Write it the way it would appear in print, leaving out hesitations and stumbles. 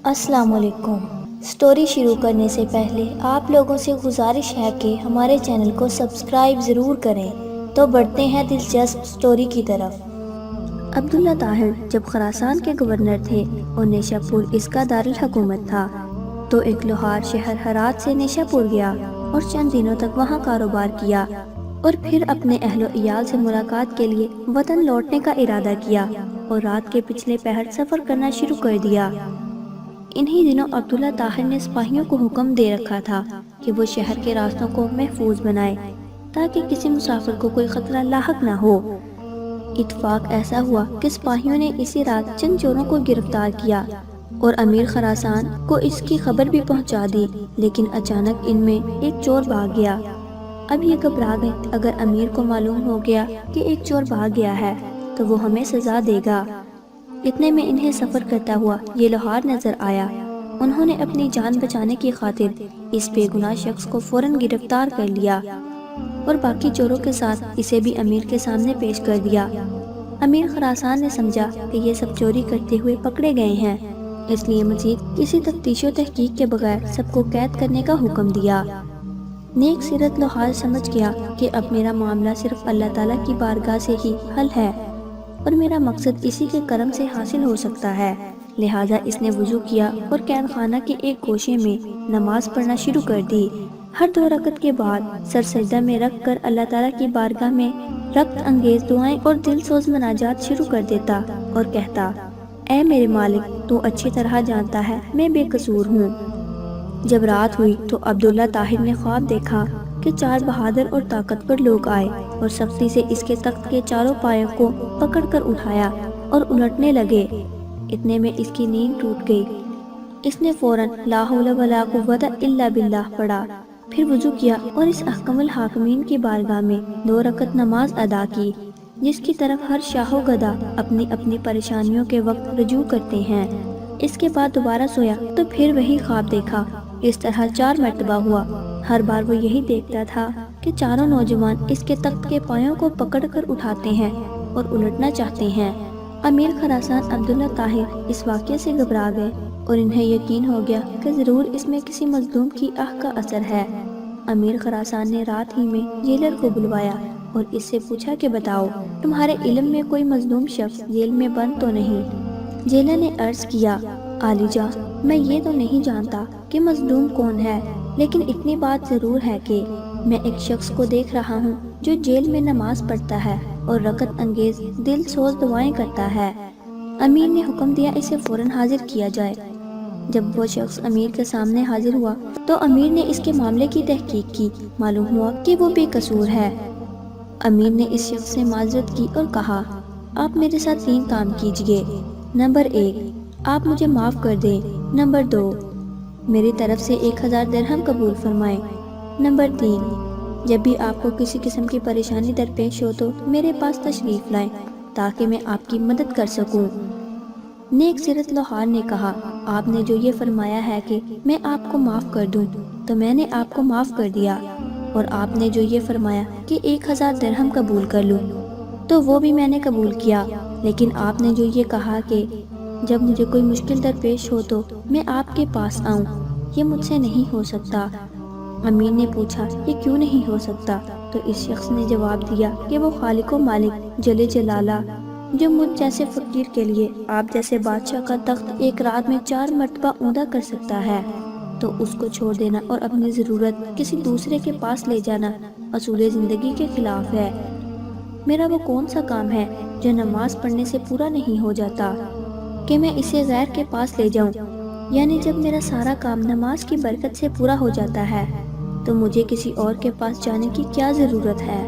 السلام علیکم۔ سٹوری شروع کرنے سے پہلے آپ لوگوں سے گزارش ہے کہ ہمارے چینل کو سبسکرائب ضرور کریں۔ تو بڑھتے ہیں دلچسپ سٹوری کی طرف۔ عبداللہ طاہر جب خراسان کے گورنر تھے اور نیشا پور اس کا دارالحکومت تھا تو ایک لوہار شہر ہرات سے نیشا پور گیا اور چند دنوں تک وہاں کاروبار کیا اور پھر اپنے اہل و عیال سے ملاقات کے لیے وطن لوٹنے کا ارادہ کیا اور رات کے پچھلے پہر سفر کرنا شروع کر دیا۔ انہی دنوں عبداللہ طاہر نے سپاہیوں کو حکم دے رکھا تھا کہ وہ شہر کے راستوں کو محفوظ بنائے تاکہ کسی مسافر کو کوئی خطرہ لاحق نہ ہو۔ اتفاق ایسا ہوا کہ سپاہیوں نے اسی رات چند چوروں کو گرفتار کیا اور امیر خراسان کو اس کی خبر بھی پہنچا دی، لیکن اچانک ان میں ایک چور بھاگ گیا۔ اب یہ گھبرا گئے، اگر امیر کو معلوم ہو گیا کہ ایک چور بھاگ گیا ہے تو وہ ہمیں سزا دے گا۔ اتنے میں انہیں سفر کرتا ہوا یہ لوہار نظر آیا۔ انہوں نے اپنی جان بچانے کی خاطر اس بے گناہ شخص کو فوراً گرفتار کر لیا اور باقی چوروں کے ساتھ اسے بھی امیر کے سامنے پیش کر دیا۔ امیر خراسان نے سمجھا کہ یہ سب چوری کرتے ہوئے پکڑے گئے ہیں، اس لیے مزید کسی تفتیش و تحقیق کے بغیر سب کو قید کرنے کا حکم دیا۔ نیک سیرت لوہار سمجھ گیا کہ اب میرا معاملہ صرف اللہ تعالیٰ کی بارگاہ سے ہی حل ہے اور میرا مقصد اسی کے کرم سے حاصل ہو سکتا ہے، لہٰذا اس نے وضو کیا اور قید خانہ کے ایک گوشے میں نماز پڑھنا شروع کر دی۔ ہر 2 رکعت کے بعد سر سجدہ میں رکھ کر اللہ تعالیٰ کی بارگاہ میں ربط انگیز دعائیں اور دل سوز مناجات شروع کر دیتا اور کہتا، اے میرے مالک، تو اچھی طرح جانتا ہے میں بے قصور ہوں۔ جب رات ہوئی تو عبداللہ طاہر نے خواب دیکھا کہ 4 بہادر اور طاقتور لوگ آئے اور سختی سے اس کے تخت کے چاروں پایوں کو پکڑ کر اٹھایا اور الٹنے لگے۔ اتنے میں اس کی نیند ٹوٹ گئی۔ اس نے فوراً لا حول ولا قوت الا باللہ پڑھا، پھر وضو کیا اور اس احکم الحاکمین کی بارگاہ میں 2 رکعت نماز ادا کی، جس کی طرف ہر شاہ و گدا اپنی اپنی پریشانیوں کے وقت رجوع کرتے ہیں۔ اس کے بعد دوبارہ سویا تو پھر وہی خواب دیکھا۔ اس طرح 4 مرتبہ ہوا۔ ہر بار وہ یہی دیکھتا تھا کہ چاروں نوجوان اس کے تخت کے پایوں کو پکڑ کر اٹھاتے ہیں اور الٹنا چاہتے ہیں۔ امیر خراسان عبداللہ طاہر اس واقعے سے گھبرا گئے اور انہیں یقین ہو گیا کہ ضرور اس میں کسی مظلوم کی آہ کا اثر ہے۔ امیر خراسان نے رات ہی میں جیلر کو بلوایا اور اس سے پوچھا کہ بتاؤ، تمہارے علم میں کوئی مظلوم شخص جیل میں بند تو نہیں؟ جیلر نے عرض کیا، عالی جاں، میں یہ تو نہیں جانتا کہ مظلوم کون ہے، لیکن اتنی بات ضرور ہے کہ میں ایک شخص کو دیکھ رہا ہوں جو جیل میں نماز پڑھتا ہے اور رکعت انگیز دل سوز دعائیں کرتا ہے۔ امیر نے حکم دیا اسے فوراً حاضر کیا جائے۔ جب وہ شخص امیر کے سامنے حاضر ہوا تو امیر نے اس کے معاملے کی تحقیق کی۔ معلوم ہوا کہ وہ بے قصور ہے۔ امیر نے اس شخص سے معذرت کی اور کہا، آپ میرے ساتھ 3 کام کیجئے۔ نمبر 1، آپ مجھے معاف کر دیں۔ نمبر 2، میری طرف سے 1000 درہم قبول فرمائیں۔ نمبر 3، جب بھی آپ کو کسی قسم کی پریشانی درپیش ہو تو میرے پاس تشریف لائیں تاکہ میں آپ کی مدد کر سکوں۔ نیک سیرت لوہار نے کہا، آپ نے جو یہ فرمایا ہے کہ میں آپ کو معاف کر دوں تو میں نے آپ کو معاف کر دیا، اور آپ نے جو یہ فرمایا کہ 1000 درہم قبول کر لوں تو وہ بھی میں نے قبول کیا، لیکن آپ نے جو یہ کہا کہ جب مجھے کوئی مشکل درپیش ہو تو میں آپ کے پاس آؤں، یہ مجھ سے نہیں ہو سکتا۔ امیر نے پوچھا، یہ کیوں نہیں ہو سکتا؟ تو اس شخص نے جواب دیا کہ وہ خالق و مالک جل جلالہ جو مجھ جیسے فقیر کے لیے آپ جیسے بادشاہ کا تخت ایک رات میں 4 مرتبہ اوندا کر سکتا ہے، تو اس کو چھوڑ دینا اور اپنی ضرورت کسی دوسرے کے پاس لے جانا اصول زندگی کے خلاف ہے۔ میرا وہ کون سا کام ہے جو نماز پڑھنے سے پورا نہیں ہو جاتا کہ میں اسے غیر کے پاس لے جاؤں؟ یعنی جب میرا سارا کام نماز کی برکت سے پورا ہو جاتا ہے تو مجھے کسی اور کے پاس جانے کی کیا ضرورت ہے؟